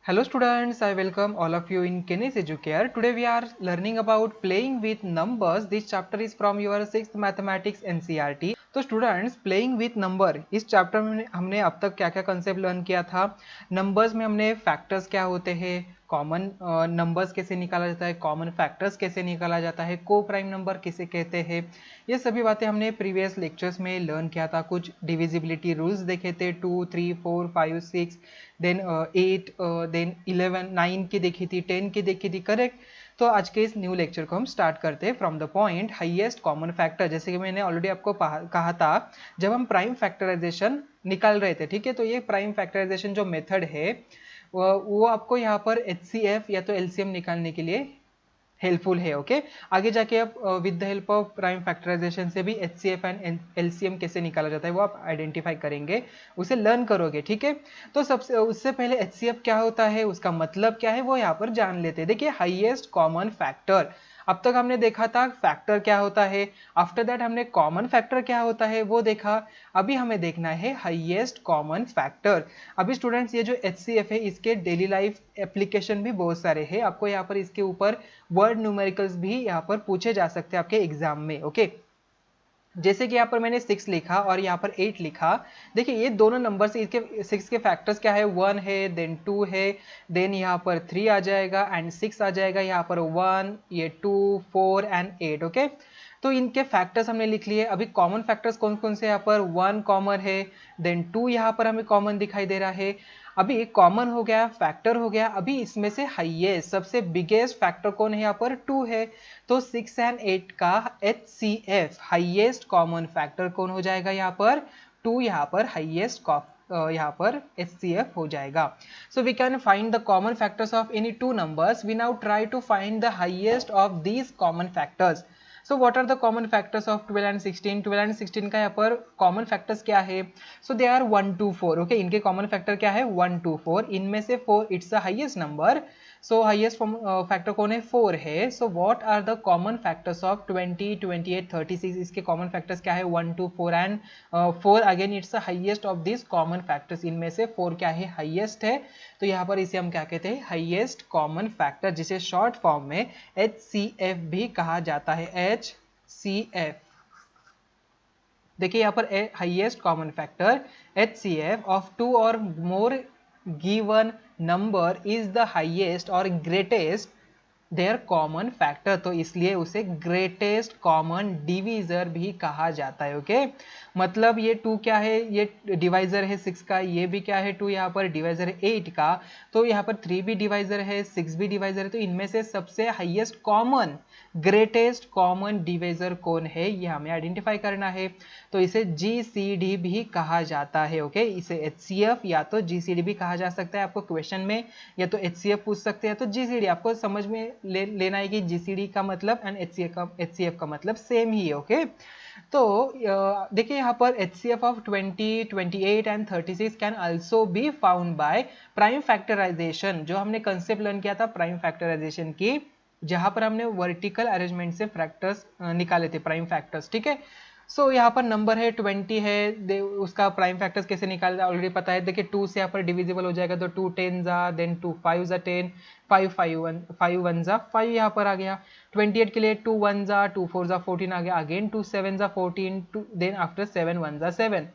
Hello students, I welcome all of you in Kenis Educare. Today we are learning about playing with numbers. This chapter is from your 6th mathematics NCERT. तो students playing with number इस chapter में हमने अब तक क्या क्या concept learn किया था। नंबर्स में हमने फैक्टर्स क्या होते हैं, कॉमन नंबर्स कैसे निकाला जाता है, कॉमन फैक्टर्स कैसे निकाला जाता है, को प्राइम नंबर किसे कहते हैं, ये सभी बातें हमने प्रीवियस लेक्चर्स में लर्न किया था। कुछ डिविजिबिलिटी रूल्स देखे थे, 2, 3, 4, 5, 6, देन 8, देन 11, 9 की देखी थी, 10 की देखी थी, करेक्ट। तो आज के इस न्यू लेक्चर को हम स्टार्ट करते हैं from the point highest common factor. जैसे कि मैंने ऑलरेडी आपको कहा था, जब हम प्राइम फैक्टराइजेशन निकाल रहे थे, ठीक है, तो ये प्राइम फैक्टराइजेशन जो मेथड है वो आपको यहाँ पर HCF या तो LCM निकालने के लिए हेल्पफुल है। ओके, आगे जाके आप with the help of prime factorization से भी HCF एंड LCM कैसे निकाला जाता है वो आप आइडेंटिफाई करेंगे, उसे लर्न करोगे, ठीक है। तो सबसे उससे पहले HCF क्या होता है, उसका मतलब क्या है, वो यहाँ पर जान लेते हैं। देखिए, हाईएस्ट कॉमन फैक्टर, अब तक हमने देखा था फैक्टर क्या होता है, आफ्टर दैट हमने कॉमन फैक्टर क्या होता है वो देखा। अभी हमें देखना है हाईएस्ट कॉमन फैक्टर। अभी स्टूडेंट्स ये जो HCF है इसके डेली लाइफ एप्लीकेशन भी बहुत सारे हैं। आपको यहाँ पर इसके ऊपर वर्ड न्यूमेरिकल्स भी यहाँ पर पूछे जा सकते हैं आपके एग्जाम में। ओके, जैसे कि यहाँ पर मैंने 6 लिखा और यहाँ पर 8 लिखा। देखिए, ये दोनों नंबर से इसके 6 के फैक्टर्स क्या है, 1 है, देन 2 है, देन यहाँ पर 3 आ जाएगा एंड 6 आ जाएगा, यहाँ पर 1, ये 2, 4 एंड 8। ओके, तो इनके फैक्टर्स हमने लिख लिए। अभी कॉमन फैक्टर्स कौन कौन से, यहाँ पर 1 कॉमन है, देन 2 यहाँ पर हमें कॉमन दिखाई दे रहा है। अभी कॉमन हो गया, फैक्टर हो गया, अभी इसमें से हाईएस्ट सबसे बिगेस्ट फैक्टर कौन है, यहाँ पर 2 है। तो 6 एंड 8 का HCF हाईएस्ट कॉमन फैक्टर कौन हो जाएगा, यहाँ पर 2, यहाँ पर हाईएस्ट यहाँ पर HCF हो जाएगा। So we can find the common factors of any two numbers. We now try to find the highest of these common factors. So what are the common factors of 12 and 16? 12 and 16 का यहाँ पर common factors क्या है, so they are 1, 2, 4। Okay, इनके common factor क्या है, 1, 2, 4। इनमें से 4 it's the highest number, so highest factor कौन है, 4 है। So what are the common factors of 20, 28, 36? इसके कॉमन फैक्टर्स क्या है, 1, 2, 4 and 4 again it's the highest of this common factors. इनमें से 4 क्या है, हाईएस्ट है। तो यहाँ पर इसे हम क्या कहते हैं, हाईएस्ट कॉमन फैक्टर, जिसे शॉर्ट फॉर्म में HCF भी कहा जाता है, HCF। देखिए यहाँ पर highest common factor HCF of 2 और more given number is the highest और ग्रेटेस्ट देयर कॉमन फैक्टर, तो इसलिए उसे ग्रेटेस्ट कॉमन डिवीजर भी कहा जाता है। ओके, मतलब ये 2 क्या है, ये डिवाइजर है 6 का, ये भी क्या है 2, यहाँ पर डिवाइजर है 8 का, तो यहाँ पर 3 भी डिवाइजर है, 6 भी डिवाइजर है। तो इनमें से सबसे highest common greatest common divisor कौन है, ये हमें आइडेंटिफाई करना है। तो इसे GCD भी कहा जाता है। ओके, इसे HCF या तो GCD भी कहा जा सकता है। आपको क्वेश्चन में या तो HCF पूछ सकते हैं तो GCD, आपको समझ में लेना है कि GCD का मतलब एंड HCF का मतलब सेम ही है। ओके, तो देखिए यहाँ पर HCF of 20, 28 and 36 can also be found by prime factorization. जो हमने कंसेप्ट लर्न किया था प्राइम फैक्टराइजेशन की, जहां पर हमने वर्टिकल अरेंजमेंट से फैक्टर्स निकाले थे, प्राइम फैक्टर्स, ठीक है। सो यहाँ पर नंबर है 20 है, उसका प्राइम फैक्टर्स कैसे निकालना ऑलरेडी पता है। देखिए 2 से यहाँ पर डिविजिबल हो जाएगा, तो 2 10 जा, देन 2 5 जा 10, 5 1 जा 5 यहाँ पर आ गया। 28 के लिए 2 1 जा, 2 4 जा 14 आ गया, अगेन 2 7 जा 14, देन आफ्टर 7 1 जा 7,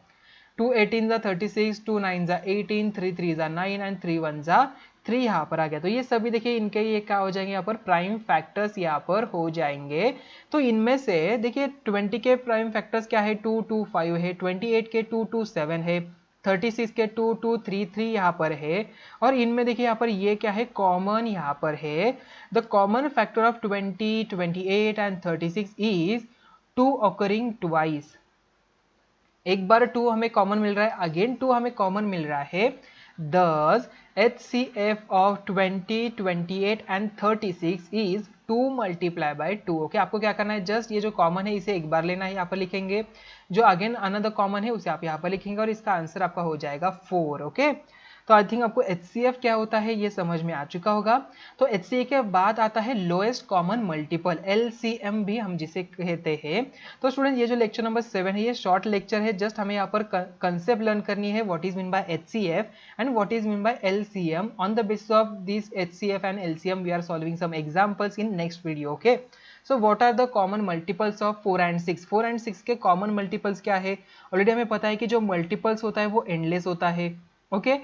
2 18 जा 36, 2 9 जा 18, 3 3 जा 9 एंड 3 1 जा 3 यहाँ पर आ गया। तो ये सभी देखिए इनके ये क्या हो जाएंगे, यहाँ पर प्राइम फैक्टर्स यहाँ पर हो जाएंगे। तो इनमें से देखिए 20 के प्राइम फैक्टर्स क्या है, 2 2 5 है, 28 के 2 2 7 है, 36 के 2 2 3 3 यहाँ पर है। और इनमें देखिए यहाँ पर ये क्या है, कॉमन यहाँ पर है। The common factor of 20, 28 and 36 is 2 occurring twice. एक बार 2 हमें कॉमन मिल रहा है, अगेन 2 हमें कॉमन मिल रहा है। Thus, HCF of 20, 28 and 36 is 2 multiply by 2। Okay, आपको क्या करना है, जस्ट ये जो कॉमन है इसे एक बार लेना है, यहाँ पर लिखेंगे। जो अगेन अनदर कॉमन है उसे आप यहाँ पर लिखेंगे और इसका आंसर आपका हो जाएगा 4। ओके, तो आई थिंक आपको HCF क्या होता है ये समझ में आ चुका होगा। तो HCF के बाद आता है लोएस्ट कॉमन मल्टीपल, LCM भी हम जिसे कहते हैं। तो स्टूडेंट ये जो लेक्चर नंबर 7 है ये शॉर्ट लेक्चर है, जस्ट हमें यहाँ पर कंसेप्ट लर्न करनी है, what is mean by HCF and what is mean by LCM। On the basis of this HCF and LCM we are solving some examples in next video. Okay, so what are the common multiples of 4 and 6? 4 and 6 के common multiples क्या है? Already हमें पता है कि जो multiples होता है वो एंडलेस होता है। ओके,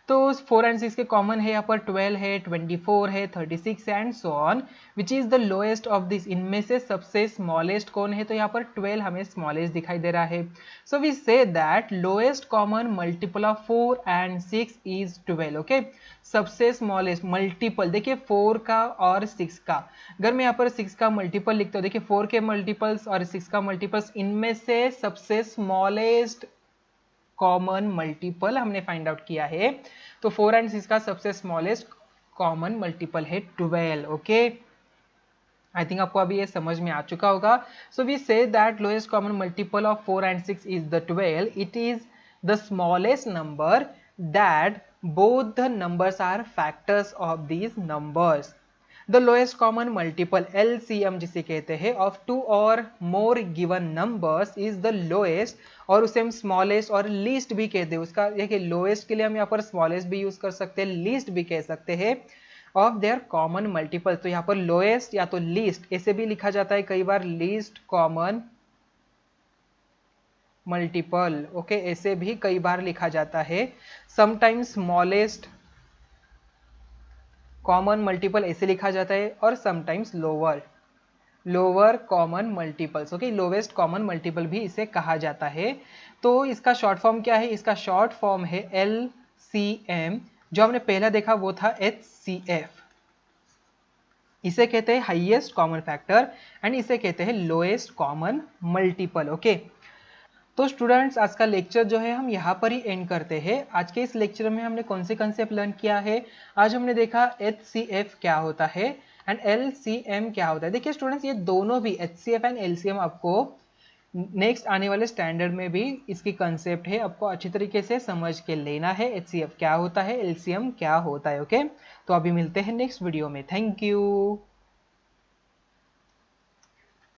तो 4 एंड 6 के कॉमन है यहाँ पर 12 है, 24 है, 36 and so on. Which is the lowest of this? इनमें से सबसे स्मॉलेस्ट कौन है? तो यहाँ पर 12 हमें स्मॉलेस्ट दिखाई दे रहा है। So we say that lowest common multiple of 4 and 6 is 12। Okay, सबसे स्मॉलेस्ट मल्टीपल देखिए 4 का और 6 का, अगर मैं यहाँ पर 6 का मल्टीपल लिखता हूँ, देखिए 4 के मल्टीपल्स और 6 का मल्टीपल्स, इनमें से सबसे स्मॉलेस्ट कॉमन मल्टीपल हमने फाइंड आउट किया है। तो 4 एंड 6 का सबसे स्मॉलेस्ट कॉमन मल्टीपल है 12। ओके, आई थिंक आपको अभी ये समझ में आ चुका होगा। So we say that lowest common multiple of 4 and 6 is the 12। It is the smallest number that both the numbers are factors of these numbers. The lowest common multiple LCM जिसे कहते हैं of 2 or more given numbers is the lowest, और उसे हम smallest और least भी कहते हैं। उसका देखिए lowest के लिए हम यहाँ पर smallest भी यूज कर सकते हैं, least भी कह सकते हैं of their common multiple। तो यहाँ पर lowest या तो least ऐसे भी लिखा जाता है कई बार, least common मल्टीपल। ओके, ऐसे भी कई बार लिखा जाता है। समटाइम्स स्मॉलेस्ट कॉमन मल्टीपल ऐसे लिखा जाता है, और sometimes lower common multiples. Okay, lowest common multiple भी इसे कहा जाता है। तो इसका शॉर्ट फॉर्म क्या है? इसका शॉर्ट फॉर्म है LCM। जो हमने पहला देखा वो था HCF। इसे कहते हैं हाईएस्ट कॉमन फैक्टर एंड इसे कहते हैं लोएस्ट कॉमन मल्टीपल। ओके, तो स्टूडेंट्स आज का लेक्चर जो है हम यहाँ पर ही एंड करते हैं। आज के इस लेक्चर में हमने कौन से कंसेप्ट लर्न किया है? आज हमने देखा HCF क्या होता है एंड LCM क्या होता है। देखिए स्टूडेंट्स, ये दोनों भी HCF एंड LCM आपको नेक्स्ट आने वाले स्टैंडर्ड में भी इसकी कंसेप्ट है, आपको अच्छी तरीके से समझ के लेना है। HCF क्या होता है, LCM क्या होता है। ओके, तो अभी मिलते हैं नेक्स्ट वीडियो में। Thank you.